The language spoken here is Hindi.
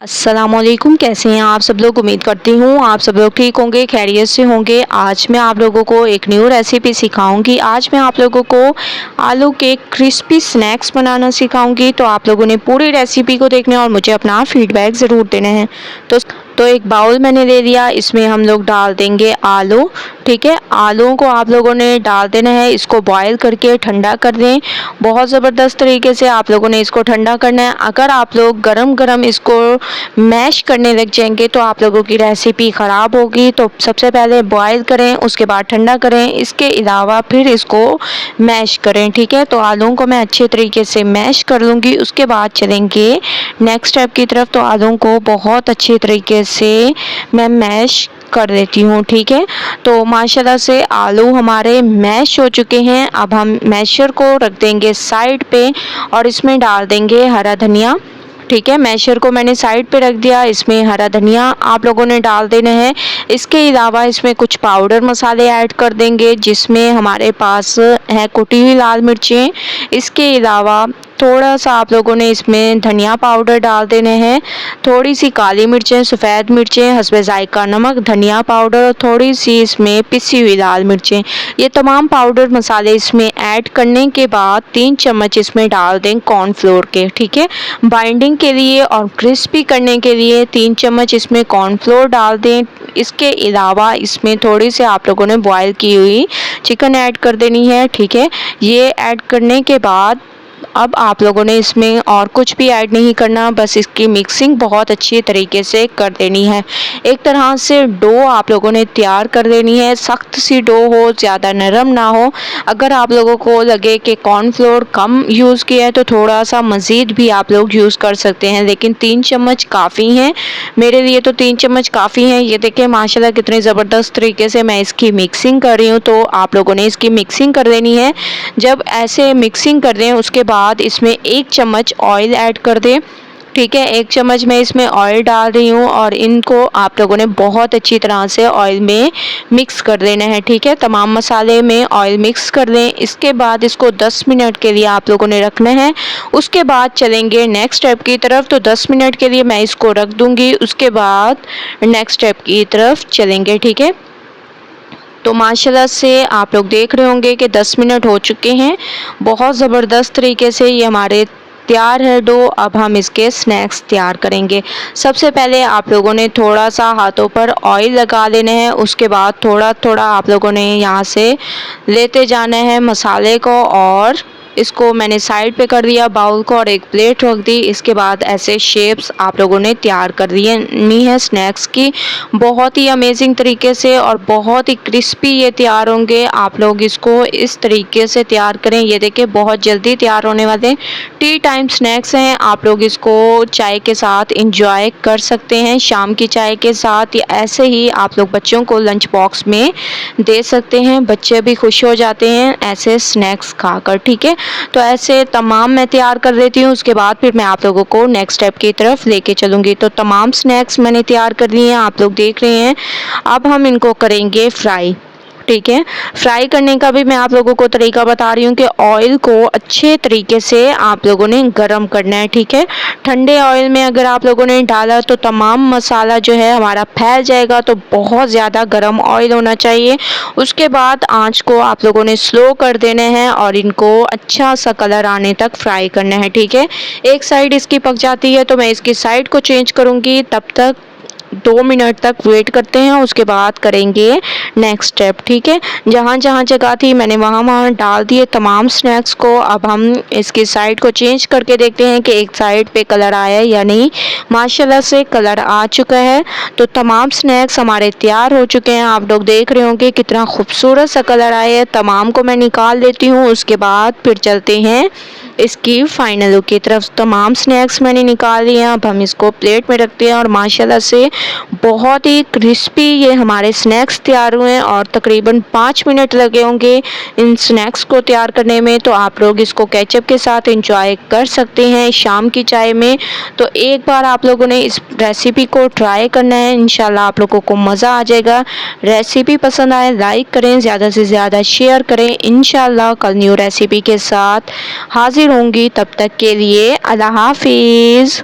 अस्सलामुअलैकुम। कैसे हैं आप सब लोग। उम्मीद करती हूँ आप सब लोग ठीक होंगे, खैरियत से होंगे। आज मैं आप लोगों को एक न्यू रेसिपी सिखाऊंगी। आज मैं आप लोगों को आलू के क्रिस्पी स्नैक्स बनाना सिखाऊंगी। तो आप लोगों ने पूरी रेसिपी को देखना है और मुझे अपना फीडबैक ज़रूर देना है। तो एक बाउल मैंने ले लिया, इसमें हम लोग डाल देंगे आलू। ठीक है, आलूओं को आप लोगों ने डाल देना है, इसको बॉईल करके ठंडा कर दें। बहुत ज़बरदस्त तरीके से आप लोगों ने इसको ठंडा करना है। अगर आप लोग गरम गरम इसको मैश करने लग जाएंगे तो आप लोगों की रेसिपी ख़राब होगी। तो सबसे पहले बॉईल करें, उसके बाद ठंडा करें, इसके अलावा फिर इसको मैश करें। ठीक है, तो आलूओं को मैं अच्छे तरीके से मैश कर लूँगी, उसके बाद चलेंगे नेक्स्ट स्टेप की तरफ। तो आलूओं को बहुत अच्छे तरीके से मैं मैश कर देती हूँ। ठीक है, तो माशाल्लाह से आलू हमारे मैश हो चुके हैं। अब हम मैशर को रख देंगे साइड पे और इसमें डाल देंगे हरा धनिया। ठीक है, मैशर को मैंने साइड पे रख दिया, इसमें हरा धनिया आप लोगों ने डाल देना है। इसके अलावा इसमें कुछ पाउडर मसाले ऐड कर देंगे, जिसमें हमारे पास है कुटी हुई लाल मिर्चें। इसके अलावा थोड़ा सा आप लोगों ने इसमें धनिया पाउडर डाल देने हैं, थोड़ी सी काली मिर्चें, सफ़ेद मिर्चें, हस्बे जायका नमक, धनिया पाउडर और थोड़ी सी इसमें पिसी हुई लाल मिर्चें। ये तमाम पाउडर मसाले इसमें ऐड करने के बाद 3 चम्मच इसमें डाल दें कॉर्नफ्लोर के। ठीक है, बाइंडिंग के लिए और क्रिस्पी करने के लिए 3 चम्मच इसमें कॉर्नफ्लोर डाल दें। इसके अलावा इसमें थोड़ी सी आप लोगों ने बॉयल की हुई चिकन ऐड कर देनी है। ठीक है, ये ऐड करने के बाद अब आप लोगों ने इसमें और कुछ भी ऐड नहीं करना, बस इसकी मिक्सिंग बहुत अच्छी तरीके से कर देनी है। एक तरह से डो आप लोगों ने तैयार कर देनी है, सख्त सी डो हो, ज़्यादा नरम ना हो। अगर आप लोगों को लगे कि कॉर्नफ्लोर कम यूज़ किया है तो थोड़ा सा मज़ीद भी आप लोग यूज़ कर सकते हैं, लेकिन 3 चम्मच काफ़ी हैं मेरे लिए। तो 3 चम्मच काफ़ी हैं। ये देखिए माशाल्लाह कितनी ज़बरदस्त तरीके से मैं इसकी मिक्सिंग कर रही हूँ। तो आप लोगों ने इसकी मिक्सिंग कर देनी है। जब ऐसे मिक्सिंग कर दें उसके बाद इसमें 1 चम्मच ऑयल ऐड कर दें। ठीक है, 1 चम्मच मैं इसमें ऑयल डाल रही हूँ और इनको आप लोगों ने बहुत अच्छी तरह से ऑयल में मिक्स कर देना है। ठीक है, तमाम मसाले में ऑयल मिक्स कर दें। इसके बाद इसको 10 मिनट के लिए आप लोगों ने रखना है। उसके बाद चलेंगे नेक्स्ट स्टेप की तरफ। तो 10 मिनट के लिए मैं इसको रख दूँगी, उसके बाद नेक्स्ट स्टेप की तरफ चलेंगे। ठीक है, तो माशाल्लाह से आप लोग देख रहे होंगे कि 10 मिनट हो चुके हैं। बहुत ज़बरदस्त तरीके से ये हमारे तैयार है डो। अब हम इसके स्नैक्स तैयार करेंगे। सबसे पहले आप लोगों ने थोड़ा सा हाथों पर ऑयल लगा लेना है, उसके बाद थोड़ा थोड़ा आप लोगों ने यहाँ से लेते जाना है मसाले को और इसको मैंने साइड पे कर दिया बाउल को और एक प्लेट रख दी। इसके बाद ऐसे शेप्स आप लोगों ने तैयार कर दी है स्नैक्स की, बहुत ही अमेजिंग तरीके से और बहुत ही क्रिस्पी ये तैयार होंगे। आप लोग इसको इस तरीके से तैयार करें। ये देखिए बहुत जल्दी तैयार होने वाले टी टाइम स्नैक्स हैं। आप लोग इसको चाय के साथ इंजॉय कर सकते हैं, शाम की चाय के साथ, या ऐसे ही आप लोग बच्चों को लंच बॉक्स में दे सकते हैं। बच्चे भी खुश हो जाते हैं ऐसे स्नैक्स खाकर। ठीक है, तो ऐसे तमाम मैं तैयार कर लेती हूँ, उसके बाद फिर मैं आप लोगों को नेक्स्ट स्टेप की तरफ लेके चलूँगी। तो तमाम स्नैक्स मैंने तैयार कर लिए हैं, आप लोग देख रहे हैं। अब हम इनको करेंगे फ्राई। ठीक है, फ्राई करने का भी मैं आप लोगों को तरीका बता रही हूँ कि ऑयल को अच्छे तरीके से आप लोगों ने गरम करना है। ठीक है, ठंडे ऑयल में अगर आप लोगों ने डाला तो तमाम मसाला जो है हमारा फैल जाएगा, तो बहुत ज़्यादा गरम ऑयल होना चाहिए। उसके बाद आंच को आप लोगों ने स्लो कर देना है और इनको अच्छा सा कलर आने तक फ्राई करना है। ठीक है, एक साइड इसकी पक जाती है तो मैं इसकी साइड को चेंज करूँगी, तब तक 2 मिनट तक वेट करते हैं, उसके बाद करेंगे नेक्स्ट स्टेप। ठीक है, जहाँ जहाँ जगह थी मैंने वहाँ वहाँ डाल दिए तमाम स्नैक्स को। अब हम इसकी साइड को चेंज करके देखते हैं कि एक साइड पे कलर आया है या नहीं। माशाल्लाह से कलर आ चुका है। तो तमाम स्नैक्स हमारे तैयार हो चुके हैं। आप लोग देख रहे होंगे कितना खूबसूरत सा कलर आया है। तमाम को मैं निकाल लेती हूँ, उसके बाद फिर चलते हैं इसकी फाइनल लुक की तरफ। तमाम स्नैक्स मैंने निकाल लिए हैं। अब हम इसको प्लेट में रखते हैं और माशाल्लाह से बहुत ही क्रिस्पी ये हमारे स्नैक्स तैयार हुए हैं और तकरीबन 5 मिनट लगे होंगे इन स्नैक्स को तैयार करने में। तो आप लोग इसको केचप के साथ एंजॉय कर सकते हैं शाम की चाय में। तो एक बार आप लोगों ने इस रेसिपी को ट्राई करना है, इंशाल्लाह आप लोगों को मज़ा आ जाएगा। रेसिपी पसंद आए लाइक करें, ज़्यादा से ज़्यादा शेयर करें। इंशाल्लाह कल न्यू रेसिपी के साथ हाजिर होंगी, तब तक के लिए अल्लाह हाफिज़।